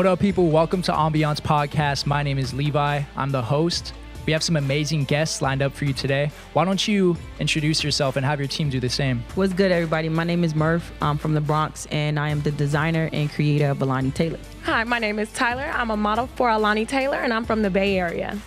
What up, people? Welcome to Ambiance Podcast. My name is Levi. I'm the host. We have some amazing guests lined up for you today. Why don't you introduce yourself and have your team do the same? What's good, everybody? My name is Murph. I'm from the Bronx, and I am the designer and creator of Alani Taylor. Hi, my name is Tyler. I'm a model for Alani Taylor, and I'm from the Bay Area.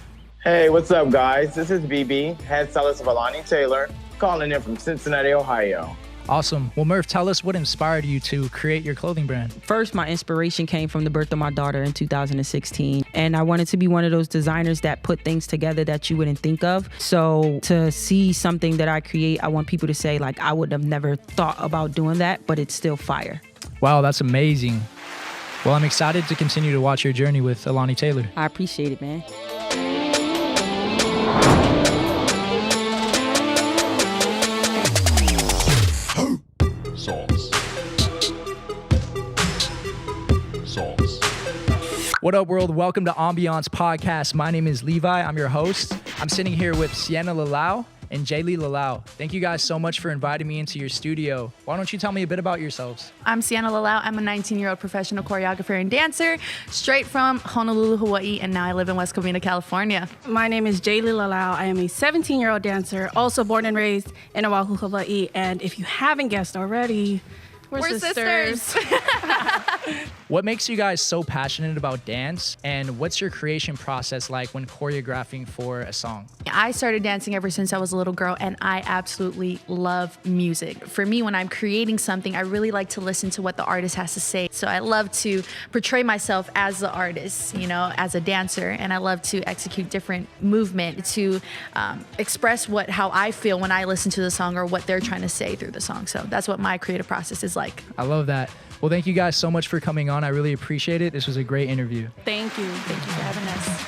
Hey, what's up, guys? This is BB, head stylist of Alani Taylor, calling in from Cincinnati, Ohio. Awesome. Well, Murph, tell us what inspired you to create your clothing brand. First, my inspiration came from the birth of my daughter in 2016. And I wanted to be one of those designers that put things together that you wouldn't think of. So to see something that I create, I want people to say, like, I would have never thought about doing that, but it's still fire. Wow, that's amazing. Well, I'm excited to continue to watch your journey with Alani Taylor. I appreciate it, man. What up, world? Welcome to Ambiance Podcast. My name is Levi. I'm your host. I'm sitting here with Sienna Lalau and Jaylee Lalau. Thank you guys so much for inviting me into your studio. Why don't you tell me a bit about yourselves? I'm Sienna Lalau. I'm a 19-year-old professional choreographer and dancer, straight from Honolulu, Hawaii, and now I live in West Covina, California. My name is Jaylee Lalau. I am a 17-year-old dancer, also born and raised in Oahu, Hawaii. And if you haven't guessed already, we're sisters. What makes you guys so passionate about dance, and what's your creation process like when choreographing for a song? I started dancing ever since I was a little girl, and I absolutely love music. For me, when I'm creating something, I really like to listen to what the artist has to say. So I love to portray myself as the artist, you know, as a dancer, and I love to execute different movement to express how I feel when I listen to the song or what they're trying to say through the song. So that's what my creative process is like. I love that. Well, thank you guys so much for coming on. I really appreciate it. This was a great interview. Thank you. Thank you for having us.